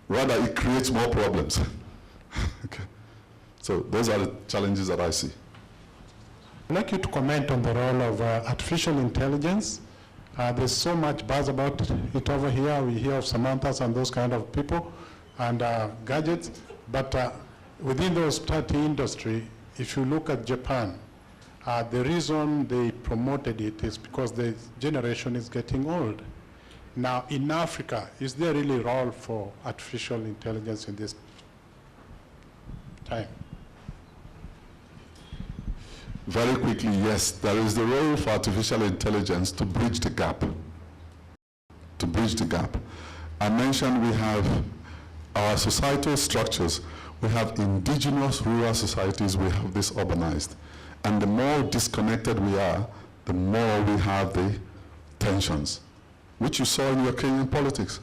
Rather, it creates more problems. Okay. So those are the challenges that I see. I'd like you to comment on the role of artificial intelligence. There's so much buzz about it over here. We hear of Samanthas and those kind of people and gadgets. But within the hospitality industry, if you look at Japan, the reason they promoted it is because the generation is getting old. Now, in Africa, is there really a role for artificial intelligence in this time? Very quickly, yes, there is the role for artificial intelligence to bridge the gap. To bridge the gap. I mentioned we have our societal structures. We have indigenous rural societies, we have this urbanized. And the more disconnected we are, the more we have the tensions, which you saw in your Kenyan politics.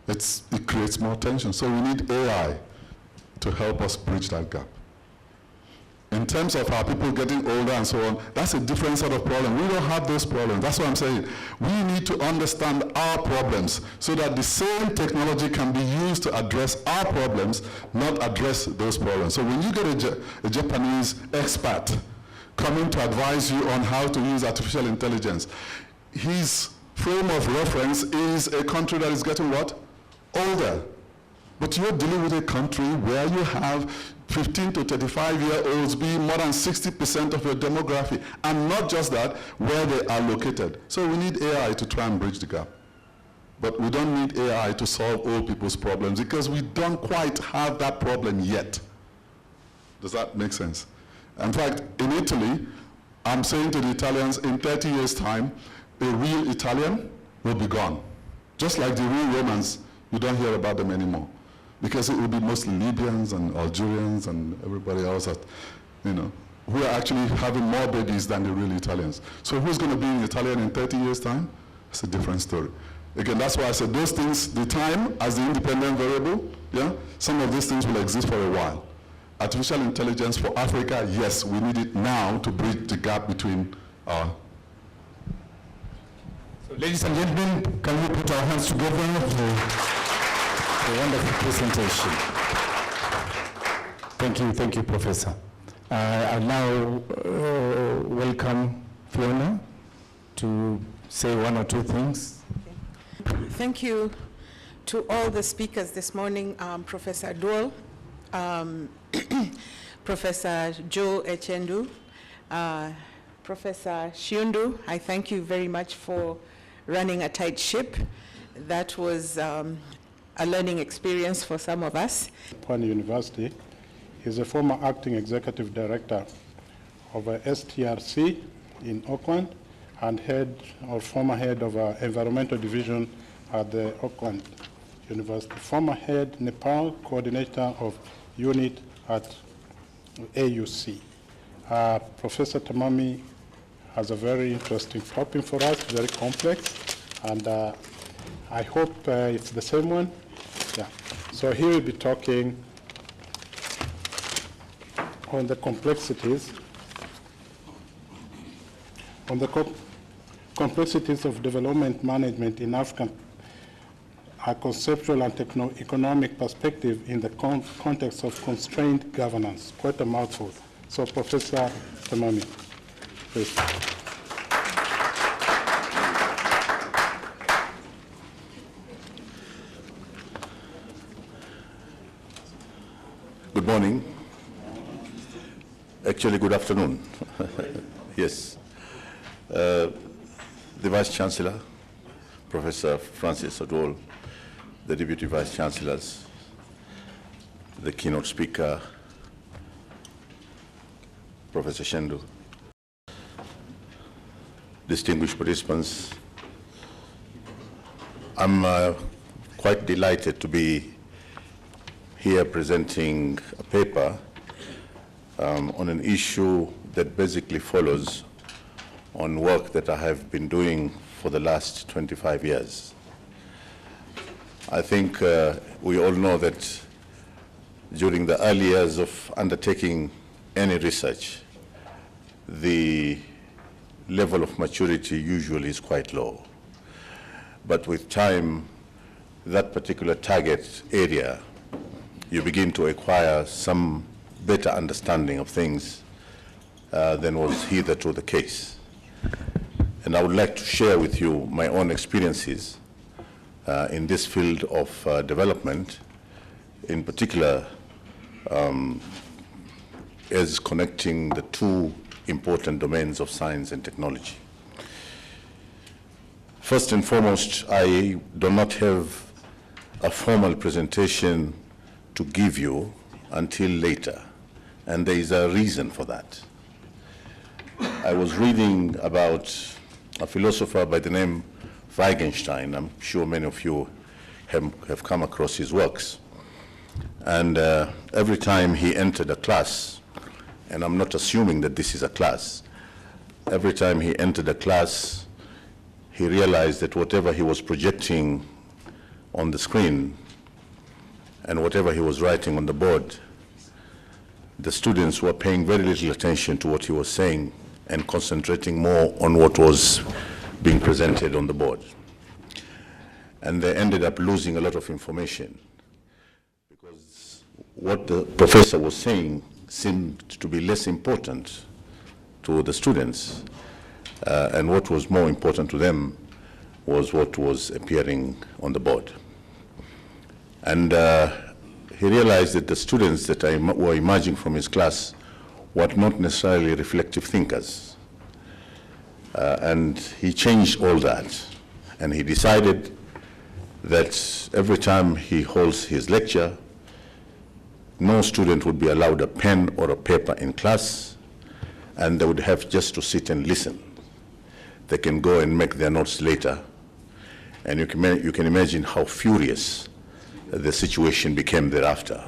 It creates more tension. So we need AI to help us bridge that gap. In terms of our people getting older and so on, that's a different sort of problem. We don't have those problems. That's what I'm saying. We need to understand our problems so that the same technology can be used to address our problems, not address those problems. So when you get a Japanese expert coming to advise you on how to use artificial intelligence, his frame of reference is a country that is getting what? Older. But you're dealing with a country where you have 15 to 35-year-olds being more than 60% of your demography. And not just that, where they are located. So we need AI to try and bridge the gap. But we don't need AI to solve old people's problems because we don't quite have that problem yet. Does that make sense? In fact, in Italy, I'm saying to the Italians, in 30 years' time, a real Italian will be gone. Just like the real Romans, you don't hear about them anymore. Because it will be mostly Libyans and Algerians and everybody else that, you know, who are actually having more babies than the real Italians. So who's going to be an Italian in 30 years' time? It's a different story. Again, that's why I said those things, the time as the independent variable, yeah, some of these things will exist for a while. Artificial intelligence for Africa, yes, we need it now to bridge the gap between our... So, ladies and gentlemen, can we put our hands together for a wonderful presentation. Thank you, Professor. I now welcome Fiona to say one or two things. Thank you to all the speakers this morning, Professor Duol, Professor Joe Echendu, Professor Shiundu. I thank you very much for running a tight ship. That was a learning experience for some of us. Pwani University. He's a former acting executive director of STRC in Auckland and former head of environmental division at the Auckland University. Former head Nepal coordinator of unit at AUC. Professor Tamami has a very interesting topic for us, very complex, and I hope it's the same one. Yeah. So he will be talking on the complexities, complexities of development management in Africa, a conceptual and techno-economic perspective in the context of constrained governance. Quite a mouthful. So Professor Tamami, please. Good morning. Actually, good afternoon. Yes. The Vice Chancellor, Professor Francis Odwol, the Deputy Vice Chancellors, the keynote speaker, Professor Shendu, distinguished participants, I'm quite delighted to be here presenting a paper on an issue that basically follows on work that I have been doing for the last 25 years. I think we all know that during the early years of undertaking any research, the level of maturity usually is quite low. But with time, that particular target area, you begin to acquire some better understanding of things than was hitherto the case. And I would like to share with you my own experiences in this field of development, in particular as connecting the two important domains of science and technology. First and foremost, I do not have a formal presentation to give you until later, and there is a reason for that. I was reading about a philosopher by the name Wittgenstein. I'm sure many of you have come across his works. And every time he entered a class, and I'm not assuming that this is a class, every time he entered a class, he realized that whatever he was projecting on the screen and whatever he was writing on the board, the students were paying very little attention to what he was saying and concentrating more on what was being presented on the board. And they ended up losing a lot of information because what the professor was saying seemed to be less important to the students, and what was more important to them was what was appearing on the board. And he realized that the students that were emerging from his class were not necessarily reflective thinkers. And he changed all that. And he decided that every time he holds his lecture, no student would be allowed a pen or a paper in class, and they would have just to sit and listen. They can go and make their notes later. And you can imagine how furious the situation became thereafter.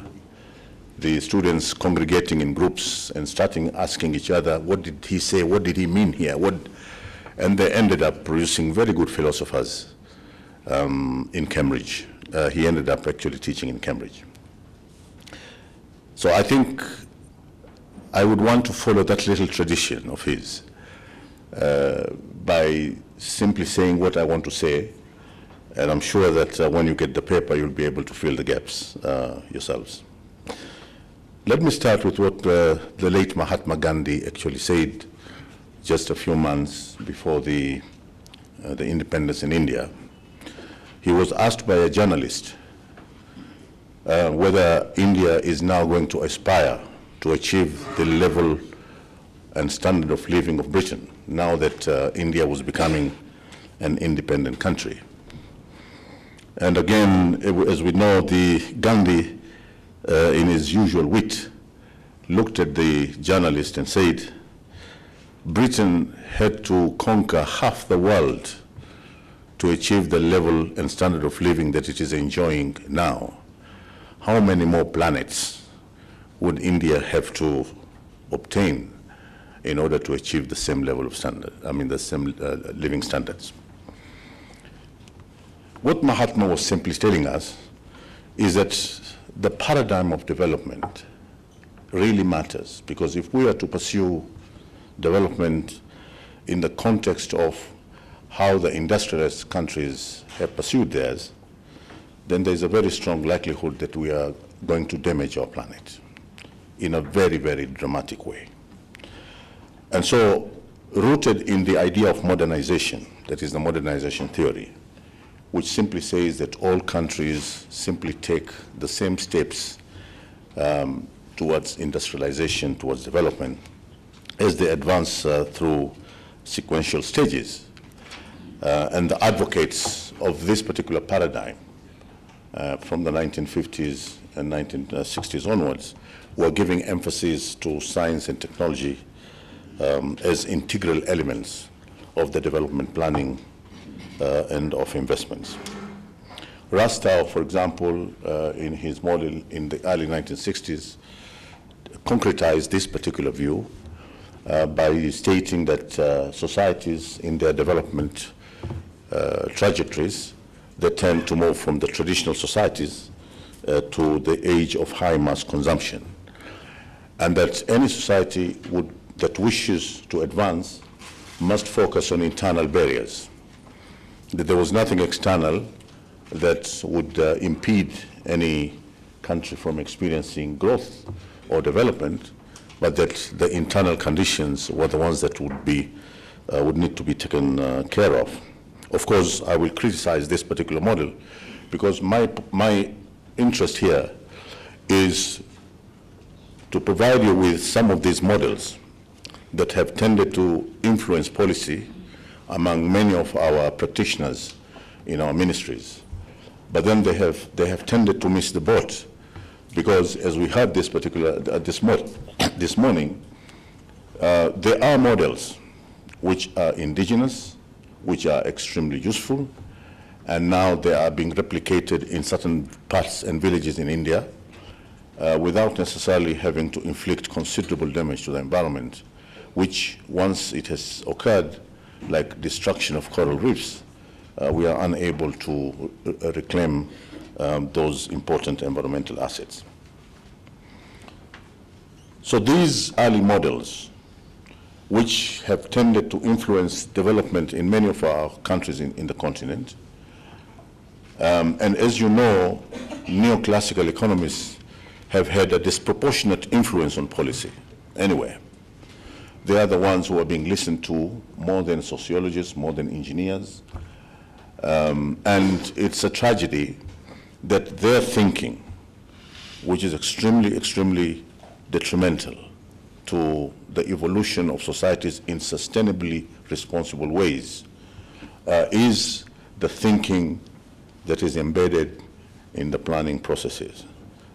The students congregating in groups and starting asking each other, what did he say? What did he mean here? And they ended up producing very good philosophers in Cambridge. He ended up actually teaching in Cambridge. So I think I would want to follow that little tradition of his by simply saying what I want to say. And I'm sure that when you get the paper, you'll be able to fill the gaps yourselves. Let me start with what the late Mahatma Gandhi actually said just a few months before the independence in India. He was asked by a journalist whether India is now going to aspire to achieve the level and standard of living of Britain, now that India was becoming an independent country. And again, as we know, Gandhi, in his usual wit, looked at the journalist and said, Britain had to conquer half the world to achieve the level and standard of living that it is enjoying now. How many more planets would India have to obtain in order to achieve the same level of standard, the same living standards? What Mahatma was simply telling us is that the paradigm of development really matters, because if we are to pursue development in the context of how the industrialized countries have pursued theirs, then there's a very strong likelihood that we are going to damage our planet in a very, very dramatic way. And so, rooted in the idea of modernization, that is the modernization theory, which simply says that all countries simply take the same steps towards industrialization, towards development, as they advance through sequential stages. And the advocates of this particular paradigm from the 1950s and 1960s onwards were giving emphasis to science and technology as integral elements of the development planning and of investments. Rastow, for example, in his model in the early 1960s, concretized this particular view by stating that societies in their development trajectories, they tend to move from the traditional societies to the age of high mass consumption, and that any society that wishes to advance must focus on internal barriers, that there was nothing external that would impede any country from experiencing growth or development, but that the internal conditions were the ones that would need to be taken care of. Of course, I will criticize this particular model because my interest here is to provide you with some of these models that have tended to influence policy among many of our practitioners in our ministries. But then they have tended to miss the boat because, as we heard this morning, there are models which are indigenous, which are extremely useful, and now they are being replicated in certain parts and villages in India without necessarily having to inflict considerable damage to the environment, which once it has occurred, like destruction of coral reefs, we are unable to reclaim those important environmental assets. So these early models, which have tended to influence development in many of our countries in the continent, and as you know, neoclassical economists have had a disproportionate influence on policy anyway. They are the ones who are being listened to more than sociologists, more than engineers. And it's a tragedy that their thinking, which is extremely, extremely detrimental to the evolution of societies in sustainably responsible ways, is the thinking that is embedded in the planning processes.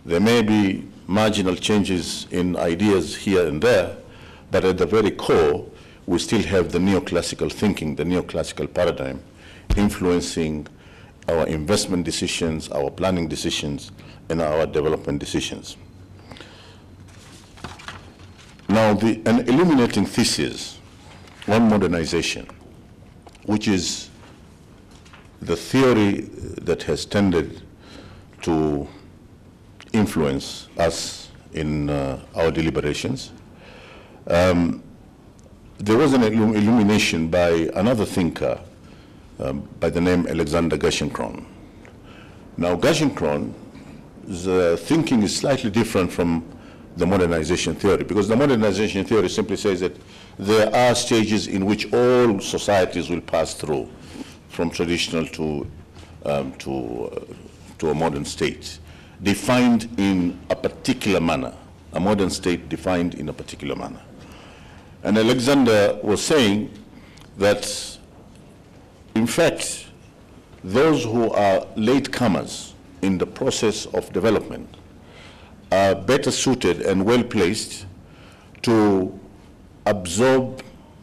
There may be marginal changes in ideas here and there, but at the very core, we still have the neoclassical thinking, the neoclassical paradigm, influencing our investment decisions, our planning decisions, and our development decisions. Now, an illuminating thesis on modernization, which is the theory that has tended to influence us in our deliberations. There was an illumination by another thinker by the name Alexander Gerschenkron. Now, Gerschenkron's thinking is slightly different from the modernization theory, because the modernization theory simply says that there are stages in which all societies will pass through, from traditional to a modern state, defined in a particular manner, a modern state defined in a particular manner. And Alexander was saying that, in fact, those who are latecomers in the process of development are better suited and well placed to absorb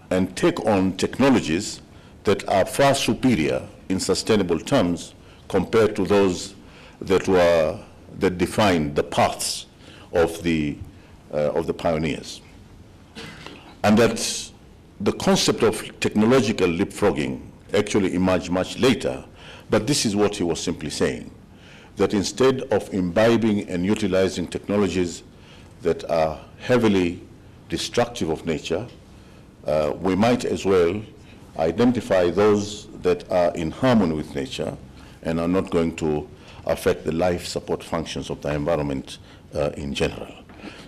and take on technologies that are far superior in sustainable terms compared to those that define the paths of the pioneers. And that the concept of technological leapfrogging actually emerged much later, but this is what he was simply saying, that instead of imbibing and utilizing technologies that are heavily destructive of nature, we might as well identify those that are in harmony with nature and are not going to affect the life support functions of the environment in general.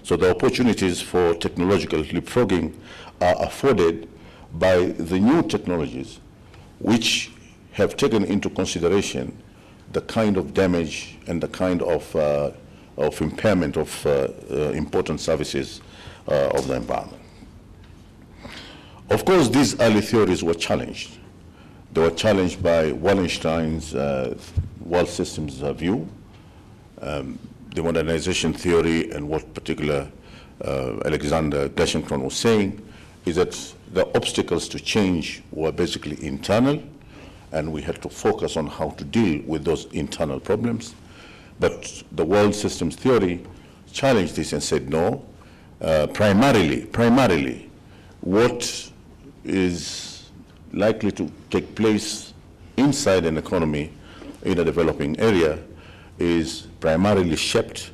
So the opportunities for technological leapfrogging are afforded by the new technologies which have taken into consideration the kind of damage and the kind of impairment of important services of the environment. Of course, these early theories were challenged. They were challenged by Wallenstein's world systems view, the modernization theory, and what particular Alexander Gerschenkron was saying is that the obstacles to change were basically internal, and we had to focus on how to deal with those internal problems. But the world systems theory challenged this and said, no, primarily, what is likely to take place inside an economy in a developing area is primarily shaped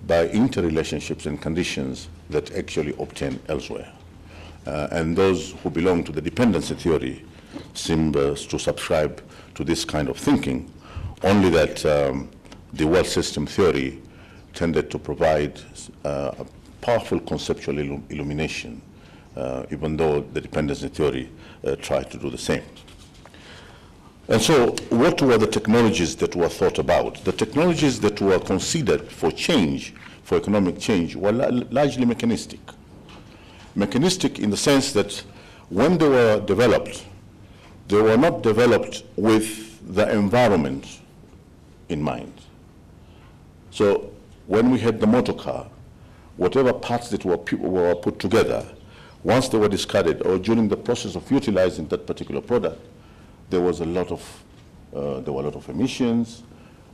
by interrelationships and conditions that actually obtain elsewhere. And those who belong to the dependency theory seem to subscribe to this kind of thinking, only that the world system theory tended to provide a powerful conceptual illumination, even though the dependency theory tried to do the same. And so what were the technologies that were thought about? The technologies that were considered for change, for economic change, were largely mechanistic. Mechanistic in the sense that when they were developed, they were not developed with the environment in mind. So when we had the motor car, whatever parts that were put together, once they were discarded or during the process of utilizing that particular product, there was a lot of emissions,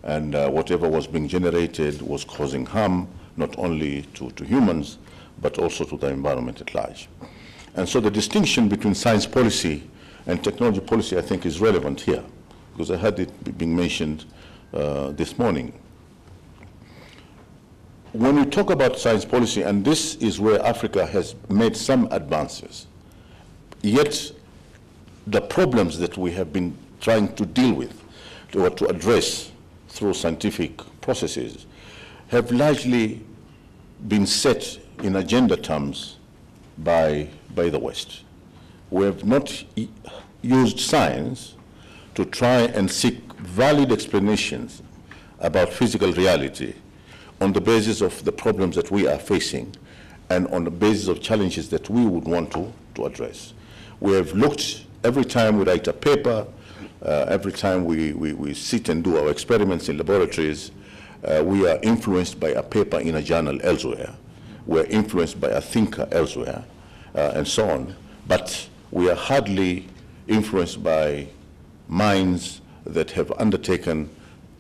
and whatever was being generated was causing harm not only to humans but also to the environment at large. And so the distinction between science policy and technology policy, I think, is relevant here, because I heard it being mentioned this morning. When we talk about science policy, and this is where Africa has made some advances, yet the problems that we have been trying to deal with, to address through scientific processes, have largely been set in agenda terms by the West. We have not used science to try and seek valid explanations about physical reality on the basis of the problems that we are facing and on the basis of challenges that we would want to address. We have looked, every time we write a paper, every time we sit and do our experiments in laboratories, we are influenced by a paper in a journal elsewhere. We're influenced by a thinker elsewhere, and so on. But we are hardly influenced by minds that have undertaken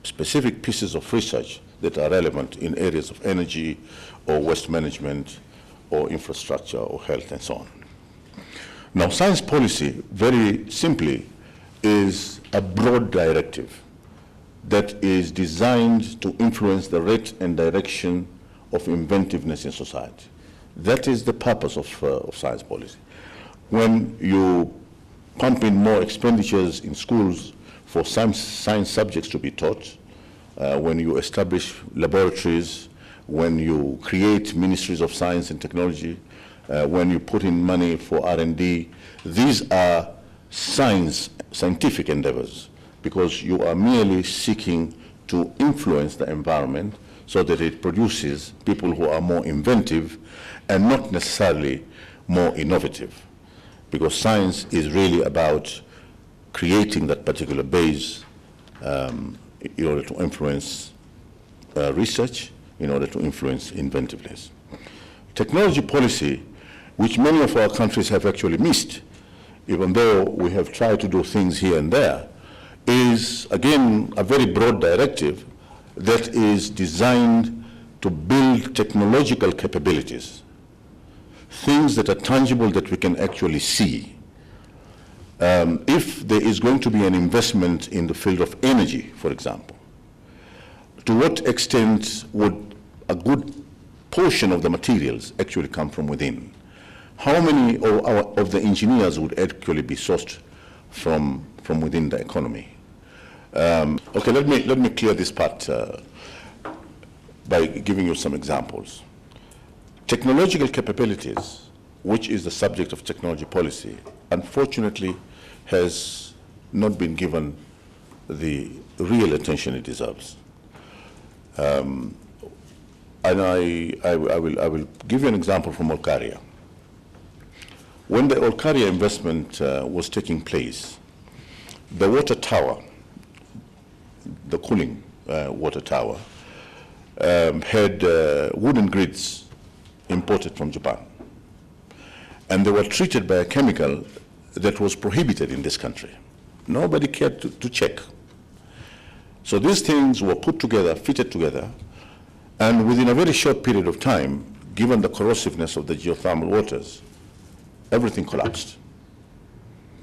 specific pieces of research that are relevant in areas of energy or waste management or infrastructure or health and so on. Now, science policy, very simply, is a broad directive that is designed to influence the rate and direction of inventiveness in society. That is the purpose of science policy. When you pump in more expenditures in schools for some science subjects to be taught, when you establish laboratories, when you create ministries of science and technology, when you put in money for R&D, these are scientific endeavors, because you are merely seeking to influence the environment so that it produces people who are more inventive and not necessarily more innovative, because science is really about creating that particular base in order to influence research, in order to influence inventiveness. Technology policy, which many of our countries have actually missed, even though we have tried to do things here and there, is, again, a very broad directive that is designed to build technological capabilities, things that are tangible that we can actually see. If there is going to be an investment in the field of energy, for example, to what extent would a good portion of the materials actually come from within? How many of the engineers would actually be sourced from within the economy? Okay, let me clear this part by giving you some examples. Technological capabilities, which is the subject of technology policy, unfortunately has not been given the real attention it deserves. And I will give you an example from Olkaria. When the Olkaria investment was taking place, the water tower, the cooling water tower, had wooden grids imported from Japan. And they were treated by a chemical that was prohibited in this country. Nobody cared to check. So these things were put together, fitted together, and within a very short period of time, given the corrosiveness of the geothermal waters, everything collapsed.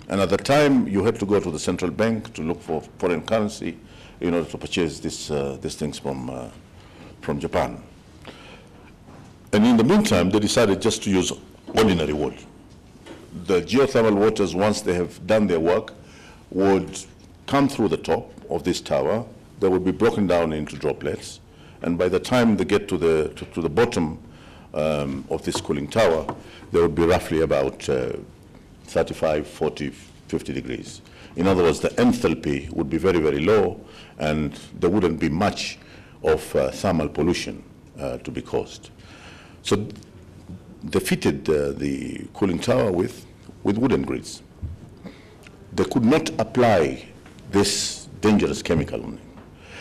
And at the time, you had to go to the central bank to look for foreign currency in order to purchase these things from Japan. And in the meantime, they decided just to use ordinary wood. The geothermal waters, once they have done their work, would come through the top of this tower, they will be broken down into droplets, and by the time they get to the bottom of this cooling tower, they will be roughly about 35, 40, 50 degrees. In other words, the enthalpy would be very, very low, and there wouldn't be much of thermal pollution to be caused. So they fitted the cooling tower with wooden grids. They could not apply this dangerous chemical on it.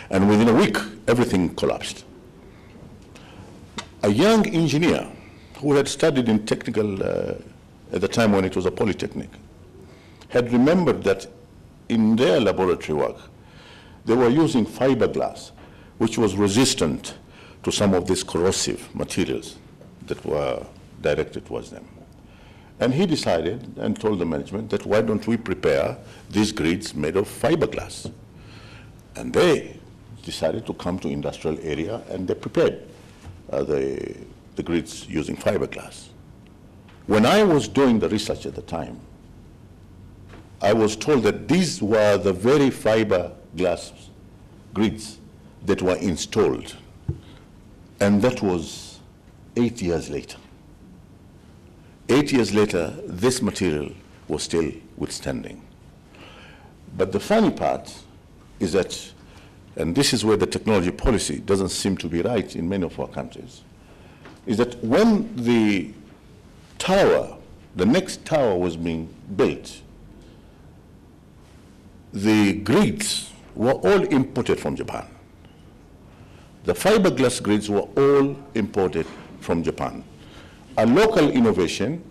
And within a week, everything collapsed. A young engineer who had studied in technical, at the time when it was a polytechnic, had remembered that in their laboratory work, they were using fiberglass, which was resistant to some of these corrosive materials that were directed towards them. And he decided and told the management that why don't we prepare these grids made of fiberglass? And they decided to come to industrial area and they prepared the grids using fiberglass. When I was doing the research at the time, I was told that these were the very fiberglass grids that were installed. And that was 8 years later. 8 years later, this material was still withstanding. But the funny part is that, and this is where the technology policy doesn't seem to be right in many of our countries, is that when the tower, the next tower was being built, the grids were all imported from Japan. The fiberglass grids were all imported from Japan. A local innovation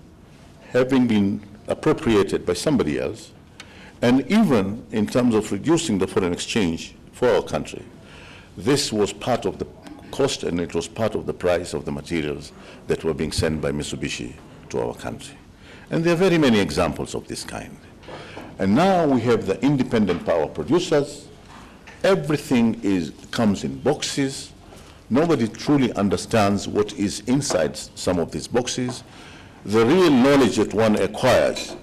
having been appropriated by somebody else, and even in terms of reducing the foreign exchange for our country, this was part of the cost and it was part of the price of the materials that were being sent by Mitsubishi to our country. And there are very many examples of this kind. And now we have the independent power producers. Everything comes in boxes. Nobody truly understands what is inside some of these boxes. The real knowledge that one acquires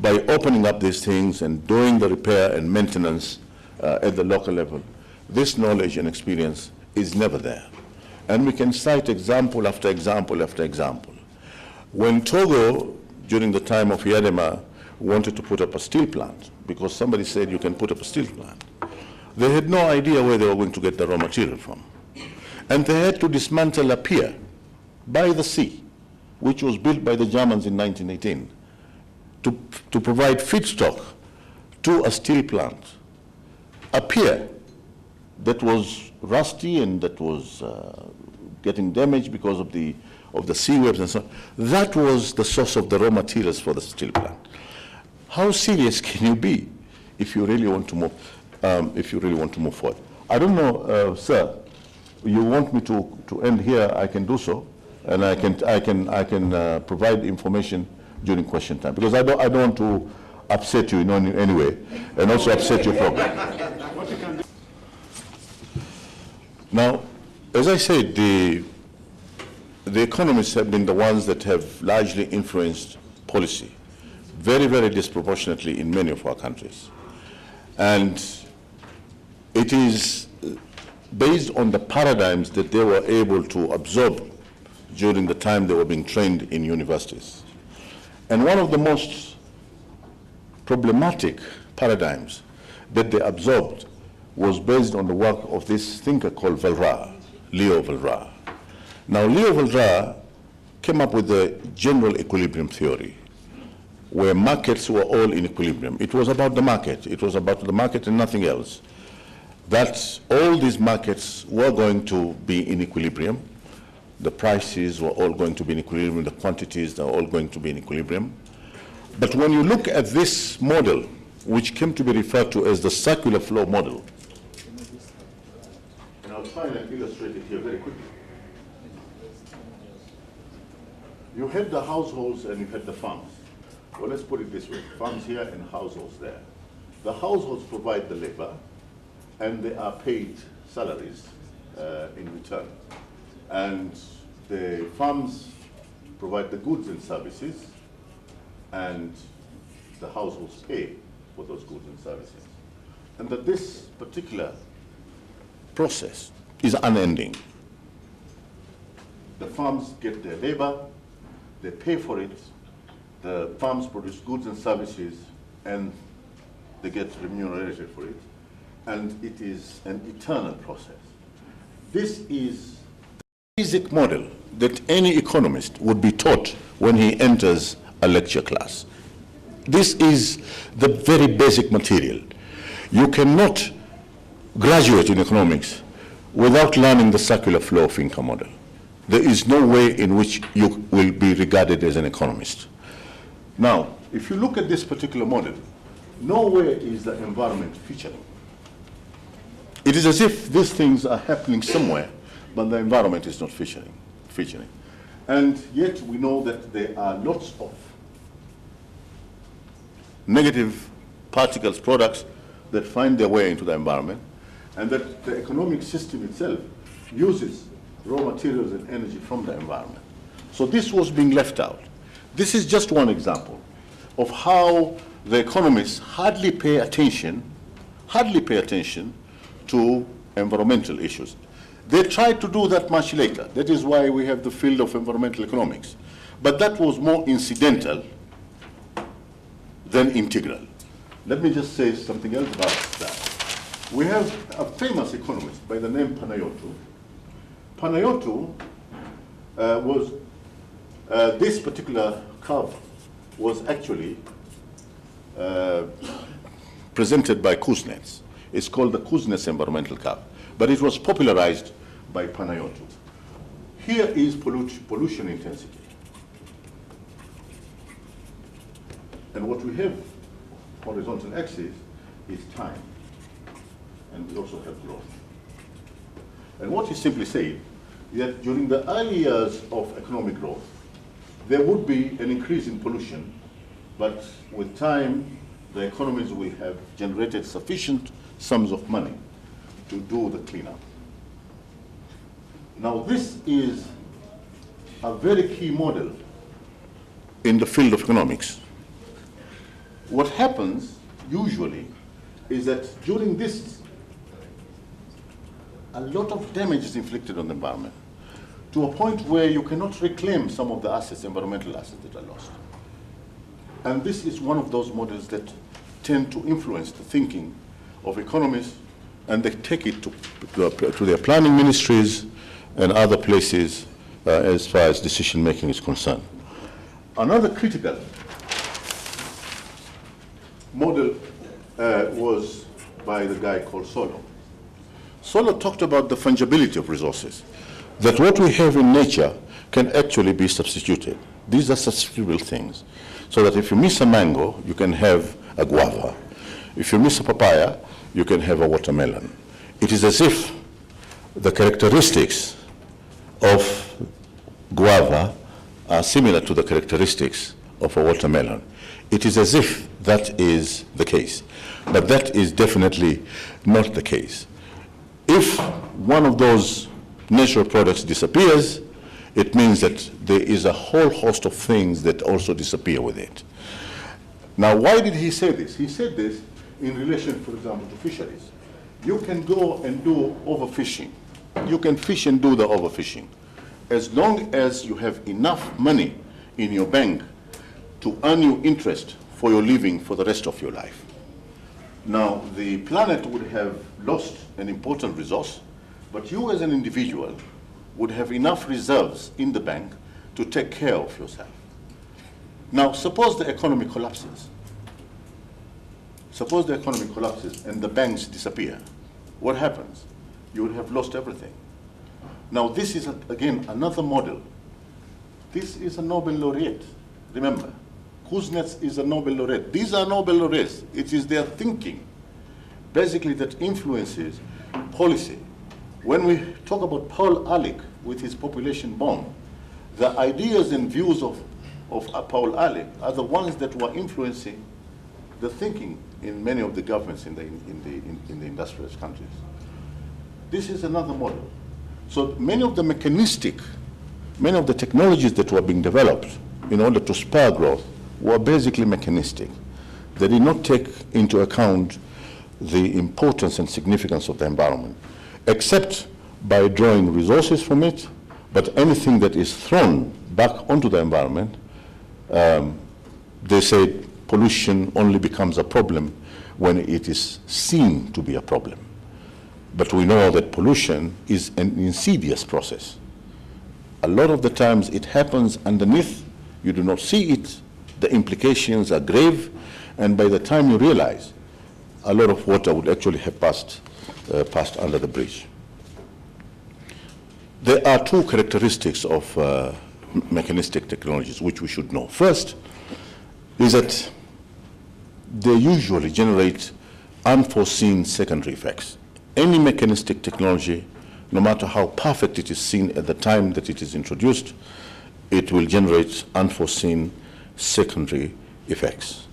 by opening up these things and doing the repair and maintenance at the local level, this knowledge and experience is never there. And we can cite example after example after example. When Togo, during the time of Yadema, wanted to put up a steel plant, because somebody said you can put up a steel plant, they had no idea where they were going to get the raw material from. And they had to dismantle a pier by the sea, which was built by the Germans in 1918, to provide feedstock to a steel plant. A pier that was rusty and that was getting damaged because of the sea waves and so on. That was the source of the raw materials for the steel plant. How serious can you be if you really want to move, forward? I don't know, sir. You want me to end here? I can do so, and I can provide information during question time, because I don't want to upset you in any way, and also upset your program. Now, as I said, the economists have been the ones that have largely influenced policy, very, very disproportionately in many of our countries. And it is based on the paradigms that they were able to absorb during the time they were being trained in universities. And one of the most problematic paradigms that they absorbed was based on the work of this thinker called Leo Valras. Now, Leo Valras came up with the general equilibrium theory, where markets were all in equilibrium. It was about the market. It was about the market and nothing else. That all these markets were going to be in equilibrium. The prices were all going to be in equilibrium. The quantities are all going to be in equilibrium. But when you look at this model, which came to be referred to as the circular flow model, and I'll try and illustrate it here very quickly. You had the households and you had the farms. Well, let's put it this way, farms here and households there. The households provide the labor, and they are paid salaries in return. And the farms provide the goods and services, and the households pay for those goods and services. And that this particular process is unending. The farms get their labor, they pay for it, the farms produce goods and services, and they get remunerated for it. And it is an eternal process. This is the basic model that any economist would be taught when he enters a lecture class. This is the very basic material. You cannot graduate in economics without learning the circular flow of income model. There is no way in which you will be regarded as an economist. Now, if you look at this particular model, nowhere is the environment featuring. It is as if these things are happening somewhere, but the environment is not featuring. And yet we know that there are lots of negative particles, products that find their way into the environment, and that the economic system itself uses raw materials and energy from the environment. So this was being left out. This is just one example of how the economists hardly pay attention to environmental issues. They tried to do that much later. That is why we have the field of environmental economics. But that was more incidental than integral. Let me just say something else about that. We have a famous economist by the name Panayotou. Panayotou this particular curve was actually presented by Kuznets. It's called the Kuznets environmental curve, but it was popularized by Panayotou. Here is pollution intensity. And what we have, horizontal axis, is time. And we also have growth. And what he simply said is that during the early years of economic growth, there would be an increase in pollution, but with time, the economies will have generated sufficient sums of money to do the cleanup. Now, this is a very key model in the field of economics. What happens usually is that during this, a lot of damage is inflicted on the environment to a point where you cannot reclaim some of the assets, environmental assets that are lost. And this is one of those models that tend to influence the thinking of economists, and they take it to their planning ministries and other places as far as decision making is concerned. Another critical model was by the guy called Solow. Solow talked about the fungibility of resources, that what we have in nature can actually be substituted. These are substitutable things. So that if you miss a mango, you can have a guava. If you miss a papaya, you can have a watermelon. It is as if the characteristics of guava are similar to the characteristics of a watermelon. It is as if that is the case, but that is definitely not the case. If one of those natural products disappears, it means that there is a whole host of things that also disappear with it. Now, why did he say this? He said this in relation, for example, to fisheries. You can go and do overfishing. You can fish and do the overfishing, as long as you have enough money in your bank to earn you interest for your living for the rest of your life. Now, the planet would have lost an important resource, but you as an individual would have enough reserves in the bank to take care of yourself. Now, suppose the economy collapses. Suppose the economy collapses and the banks disappear. What happens? You would have lost everything. Now, this is, again, another model. This is a Nobel laureate. Remember, Kuznets is a Nobel laureate. These are Nobel laureates. It is their thinking, basically, that influences policy. When we talk about Paul Ehrlich with his population bomb, the ideas and views of Paul Ehrlich are the ones that were influencing the thinking in many of the governments in the industrialized countries. This is another model. So many of the many of the technologies that were being developed in order to spur growth were basically mechanistic. They did not take into account the importance and significance of the environment. except by drawing resources from it, but anything that is thrown back onto the environment, they say pollution only becomes a problem when it is seen to be a problem. But we know that pollution is an insidious process. A lot of the times it happens underneath, you do not see it, the implications are grave, and by the time you realize, a lot of water would actually have passed under the bridge. There are two characteristics of mechanistic technologies which we should know. First is that they usually generate unforeseen secondary effects. Any mechanistic technology, no matter how perfect it is seen at the time that it is introduced, it will generate unforeseen secondary effects.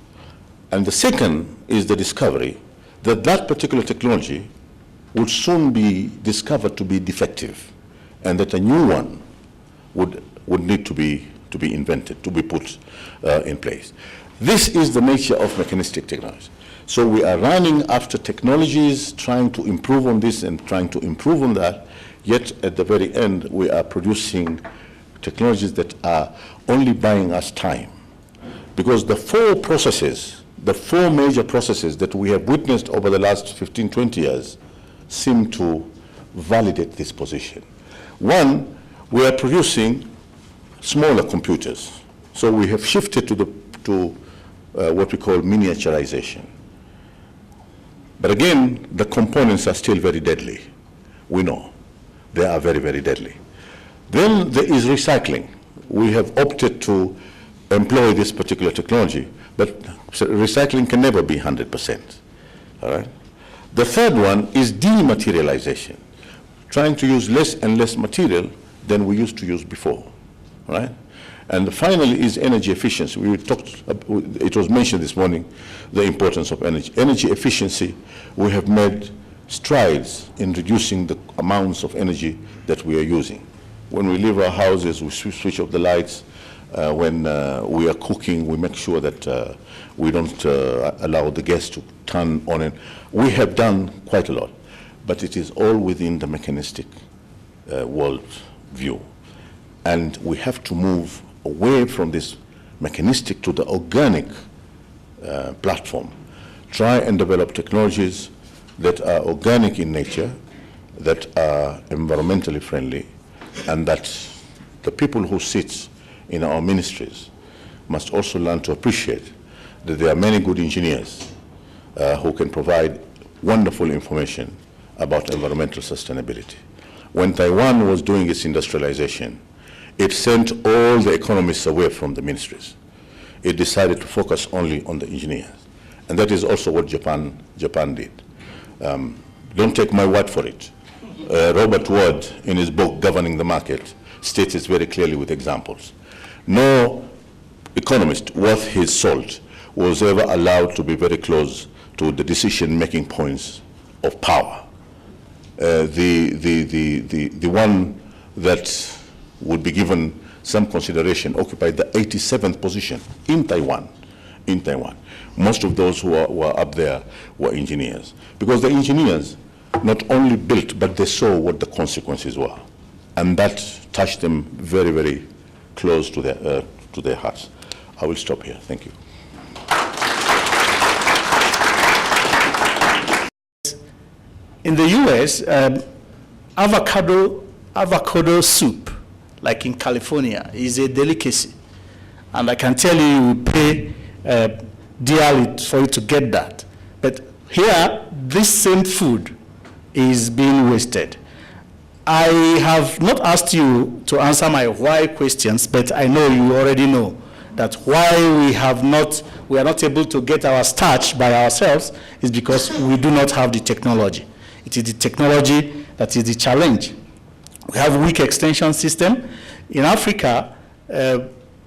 And the second is the discovery that that particular technology would soon be discovered to be defective, and that a new one would need to be invented, to be put in place. This is the nature of mechanistic technology. So we are running after technologies, trying to improve on this and trying to improve on that, yet at the very end we are producing technologies that are only buying us time. Because the four major processes that we have witnessed over the last 15, 20 years seem to validate this position. One, we are producing smaller computers. So we have shifted to what we call miniaturization. But again, the components are still very deadly. We know they are very, very deadly. Then there is recycling. We have opted to employ this particular technology, but recycling can never be 100%. All right? The third one is dematerialization, trying to use less and less material than we used to use before. All right? And finally is energy efficiency. We talked, it was mentioned this morning, the importance of energy. Energy efficiency, we have made strides in reducing the amounts of energy that we are using. When we leave our houses, we switch off the lights. When we are cooking, we make sure that we don't allow the gas to turn on. And we have done quite a lot, but it is all within the mechanistic world view. And we have to move away from this mechanistic to the organic platform. Try and develop technologies that are organic in nature, that are environmentally friendly, and that the people who sit in our ministries must also learn to appreciate that there are many good engineers who can provide wonderful information about environmental sustainability. When Taiwan was doing its industrialization, it sent all the economists away from the ministries. It decided to focus only on the engineers. And that is also what Japan did. Don't take my word for it. Robert Ward, in his book, Governing the Market, states it very clearly with examples. No economist worth his salt was ever allowed to be very close to the decision-making points of power. The one that would be given some consideration occupied the 87th position in Taiwan. Most of those who were up there were engineers, because the engineers not only built, but they saw what the consequences were, and that touched them very, very close to their hearts. I will stop here. Thank you. In the US, avocado soup, like in California, is a delicacy. And I can tell you, you will pay dearly for you to get that. But here, this same food is being wasted. I have not asked you to answer my why questions, but I know you already know that why we are not able to get our starch by ourselves is because we do not have the technology. It is the technology that is the challenge. We have a weak extension system. In Africa,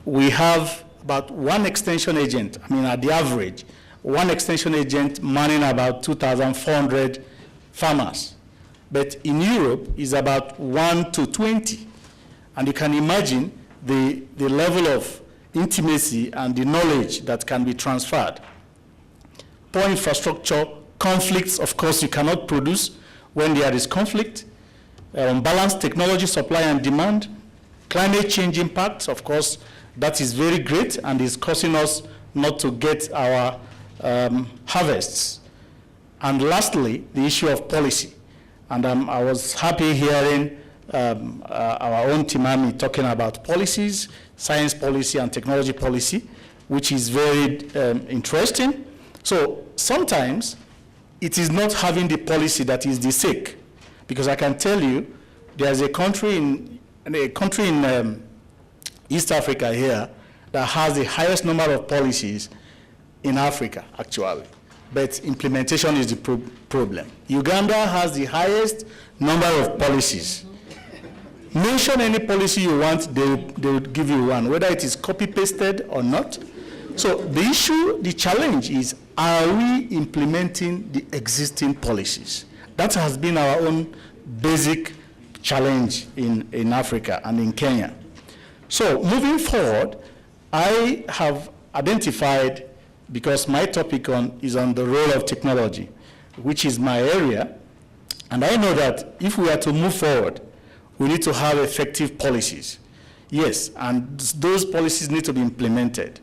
we have about one extension agent. I mean, at the average, one extension agent manning about 2,400 farmers. But in Europe, is about 1 to 20. And you can imagine the level of intimacy and the knowledge that can be transferred. Poor infrastructure, conflicts, of course, you cannot produce when there is conflict, unbalanced technology supply and demand, climate change impacts, of course, that is very great and is causing us not to get our harvests. And lastly, the issue of policy. And I was happy hearing our own Timami talking about policies, science policy and technology policy, which is very interesting. So sometimes it is not having the policy that is the sake, because I can tell you there's a country in East Africa here that has the highest number of policies in Africa, actually. But implementation is the problem. Uganda has the highest number of policies. Mention any policy you want, they will give you one, whether it is copy-pasted or not. So the issue, the challenge is, are we implementing the existing policies? That has been our own basic challenge in Africa and in Kenya. So moving forward, I have identified, because my topic is on the role of technology, which is my area, and I know that if we are to move forward, we need to have effective policies. Yes, and those policies need to be implemented.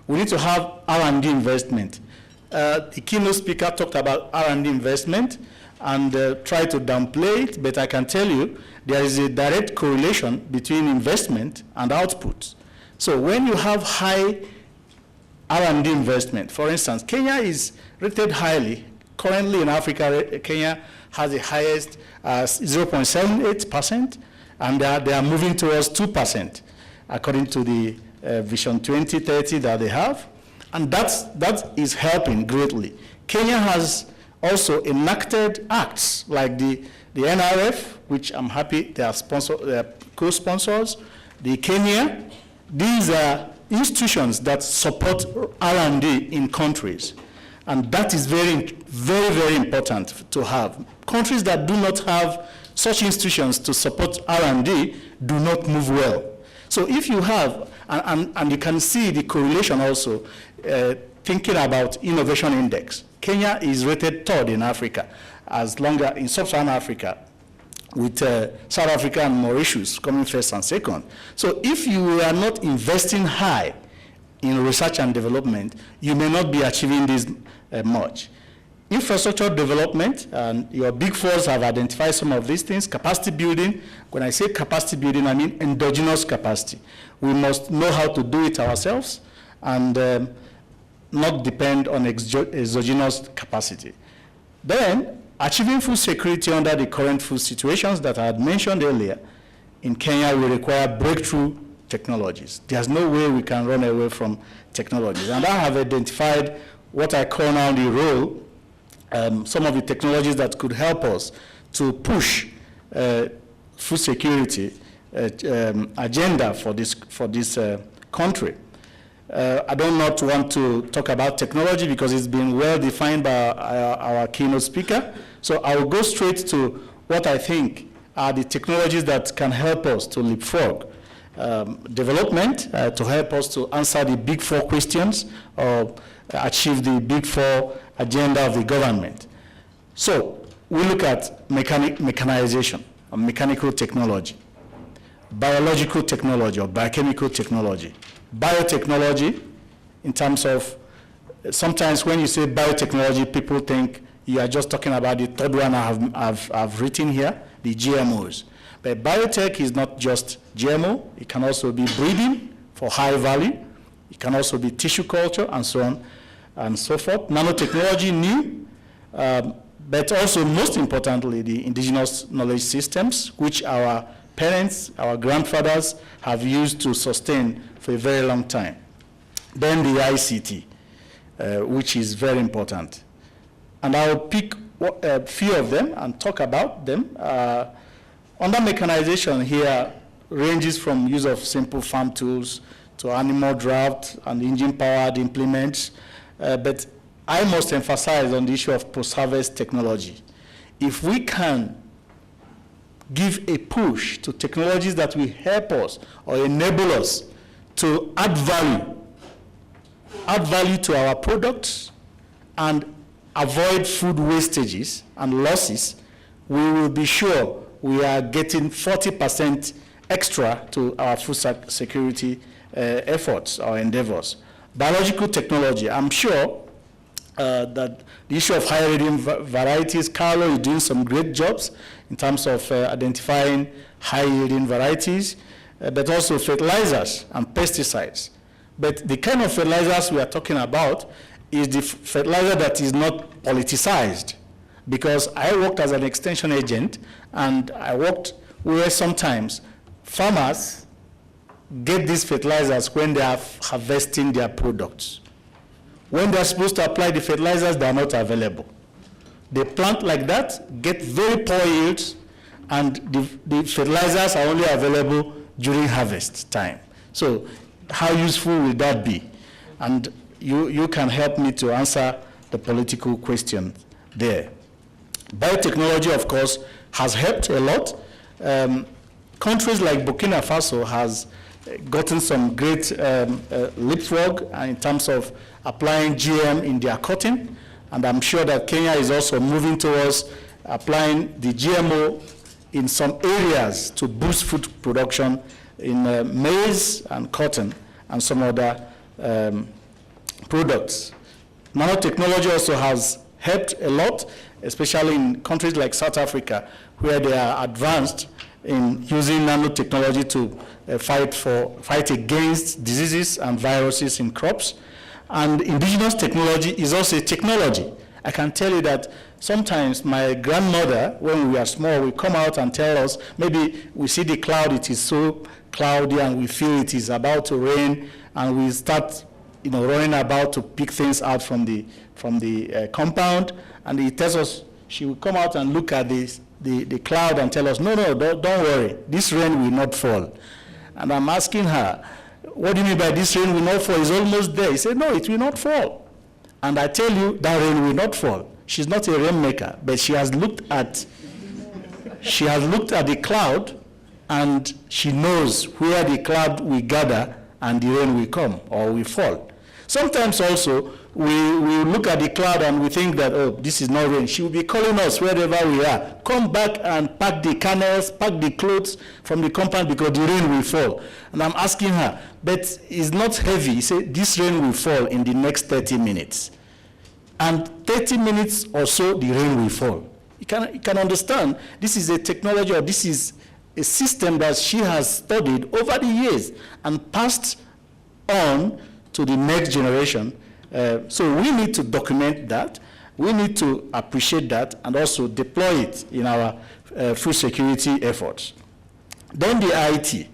We need to have R&D investment. The keynote speaker talked about R&D investment and tried to downplay it, but I can tell you there is a direct correlation between investment and output. So when you have high R&D investment, for instance, Kenya is rated highly. Currently in Africa, Kenya has the highest 0.78%, and they are moving towards 2%, according to the Vision 2030 that they have, and that is helping greatly. Kenya has also enacted acts like the NRF, which I'm happy they are co-sponsors, the Kenya. These are institutions that support R&D in countries, and that is very, very, very important to have. Countries that do not have such institutions to support R&D do not move well. So if you have, and you can see the correlation also, thinking about innovation index. Kenya is rated third in Africa, in sub-Saharan Africa, with South Africa and Mauritius coming first and second. So if you are not investing high in research and development, you may not be achieving this much. Infrastructure development, and your big fours have identified some of these things. Capacity building, when I say capacity building, I mean endogenous capacity. We must know how to do it ourselves and not depend on exogenous capacity. Then, achieving food security under the current food situations that I had mentioned earlier, in Kenya we require breakthrough technologies. There's no way we can run away from technologies. And I have identified what I call now the role, some of the technologies that could help us to push food security agenda for this country. I do not want to talk about technology because it's been well defined by our keynote speaker. So I will go straight to what I think are the technologies that can help us to leapfrog development, to help us to answer the big four questions or achieve the big four agenda of the government. So we look at mechanization, or mechanical technology, biological technology or biochemical technology, biotechnology in terms of, sometimes when you say biotechnology, people think you are just talking about the third one I've written here, the GMOs. But biotech is not just GMO, it can also be breeding for high value, it can also be tissue culture and so on and so forth. Nanotechnology, new, but also most importantly, the indigenous knowledge systems, which our parents, our grandfathers have used to sustain for a very long time. Then the ICT, which is very important. And I will pick a few of them and talk about them. Under mechanization here ranges from use of simple farm tools to animal draft and engine-powered implements. But I must emphasize on the issue of post-harvest technology. If we can give a push to technologies that will help us or enable us to add value to our products and avoid food wastages and losses, we will be sure we are getting 40% extra to our food security efforts or endeavors. Biological technology, I'm sure that the issue of high-yielding varieties, Carlo is doing some great jobs in terms of identifying high-yielding varieties, but also fertilizers and pesticides. But the kind of fertilizers we are talking about is the fertilizer that is not politicized. Because I worked as an extension agent, and I worked where sometimes farmers get these fertilizers when they are harvesting their products. When they're supposed to apply the fertilizers, they are not available. They plant like that, get very poor yields, and the fertilizers are only available during harvest time. So how useful will that be? And you can help me to answer the political question there. Biotechnology, of course, has helped a lot. Countries like Burkina Faso has gotten some great leapfrog in terms of applying GM in their cotton, and I'm sure that Kenya is also moving towards applying the GMO in some areas to boost food production in maize and cotton and some other products. Nanotechnology also has helped a lot, especially in countries like South Africa, where they are advanced in using nanotechnology to fight against diseases and viruses in crops. And indigenous technology is also a technology. I can tell you that sometimes my grandmother, when we are small, will come out and tell us, maybe we see the cloud, it is so cloudy, and we feel it is about to rain, and we start running about to pick things out from the compound, and he tells us, she will come out and look at the cloud and tell us, no, don't worry, this rain will not fall. And I'm asking her, what do you mean by this rain will not fall? It's almost there. He said, no, it will not fall. And I tell you, that rain will not fall. She's not a rainmaker, but she has looked at the cloud, and she knows where the cloud will gather and the rain will come or will fall. Sometimes also, we look at the cloud and we think that, oh, this is not rain. She will be calling us wherever we are. Come back and pack the kernels, pack the clothes from the compound because the rain will fall. And I'm asking her, but it's not heavy. He said, this rain will fall in the next 30 minutes. And 30 minutes or so, the rain will fall. You can understand, this is a technology, or this is a system that she has studied over the years and passed on to the next generation. So we need to document that. We need to appreciate that and also deploy it in our food security efforts. Then the IT.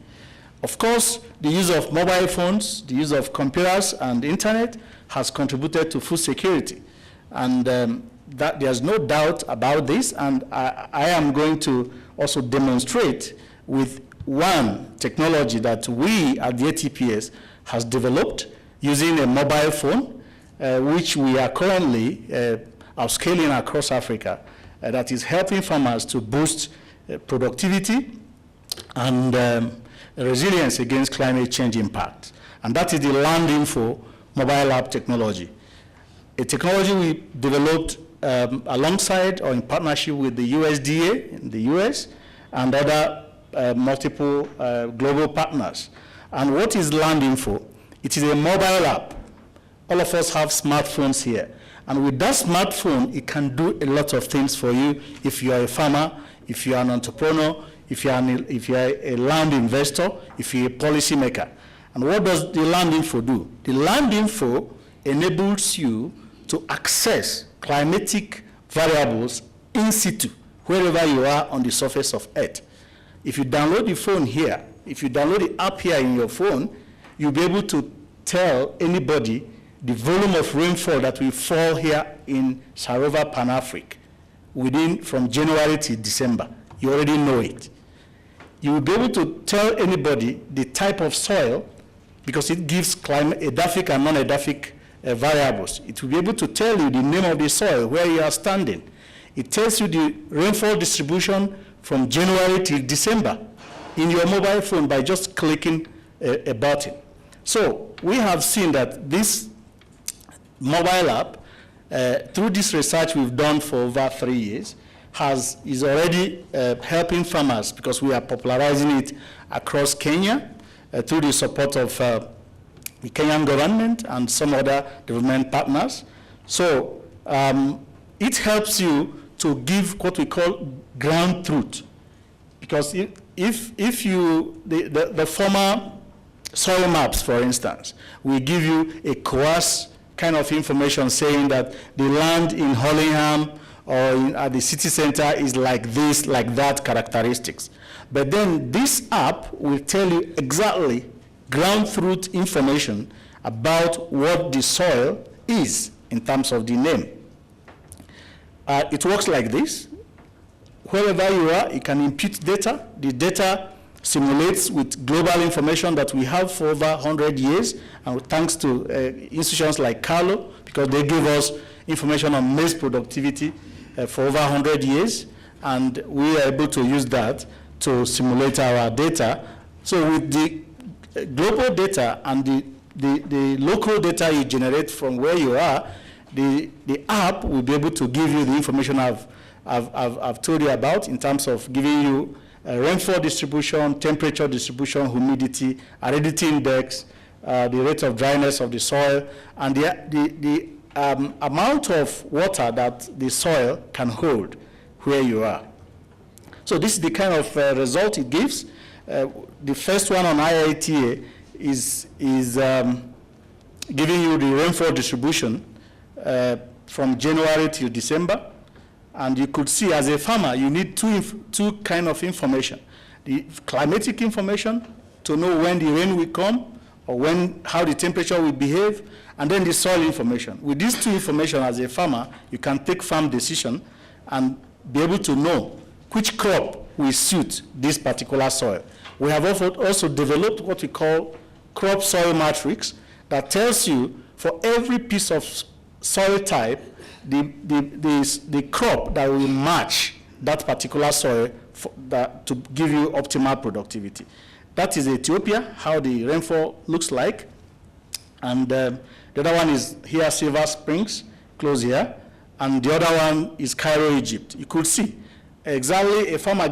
Of course, the use of mobile phones, the use of computers and internet has contributed to food security. And that there's no doubt about this. And I am going to also demonstrate with one technology that we at the ATPS has developed using a mobile phone, which we are currently upscaling across Africa, that is helping farmers to boost productivity and resilience against climate change impact. And that is the Land Info mobile app technology. A technology we developed alongside or in partnership with the USDA in the US and other multiple global partners. And what is Land Info? It is a mobile app. All of us have smartphones here. And with that smartphone, it can do a lot of things for you if you are a farmer, if you are an entrepreneur, if you are a land investor, if you're a policymaker. And what does the Land Info do? The Land Info enables you to access climatic variables in situ, wherever you are on the surface of Earth. If you download the phone here, if you download the app here in your phone, you'll be able to tell anybody the volume of rainfall that will fall here in Sarova, Pan-Afric, from January to December. You already know it. You will be able to tell anybody the type of soil, because it gives edaphic and non-edaphic variables. It will be able to tell you the name of the soil, where you are standing. It tells you the rainfall distribution from January till December in your mobile phone by just clicking a button. So we have seen that this mobile app, through this research we've done for over 3 years, is already helping farmers because we are popularizing it across Kenya through the support of the Kenyan government and some other development partners. So it helps you to give what we call ground truth. Because if you, the former soil maps, for instance, will give you a coarse kind of information saying that the land in Hollingham or at the city center is like this, like that characteristics. But then this app will tell you exactly ground truth information about what the soil is in terms of the name. It works like this. Wherever you are, you can input data. The data simulates with global information that we have for over 100 years, and thanks to institutions like Carlo, because they give us information on maize productivity for over 100 years, and we are able to use that to simulate our data. So with the global data and the local data you generate from where you are, the app will be able to give you the information I've told you about in terms of giving you rainfall distribution, temperature distribution, humidity, aridity index, the rate of dryness of the soil, and the amount of water that the soil can hold where you are. So this is the kind of result it gives. The first one on IITA is giving you the rainfall distribution from January to December. And you could see, as a farmer, you need two kind of information. The climatic information to know when the rain will come or how the temperature will behave, and then the soil information. With these two information, as a farmer, you can take farm decision and be able to know which crop will suit this particular soil. We have also developed what we call crop soil matrix that tells you for every piece of soil type, the crop that will match that particular soil to give you optimal productivity. That is Ethiopia, how the rainfall looks like. And the other one is here, Silver Springs, close here. And the other one is Cairo, Egypt. You could see exactly a farmer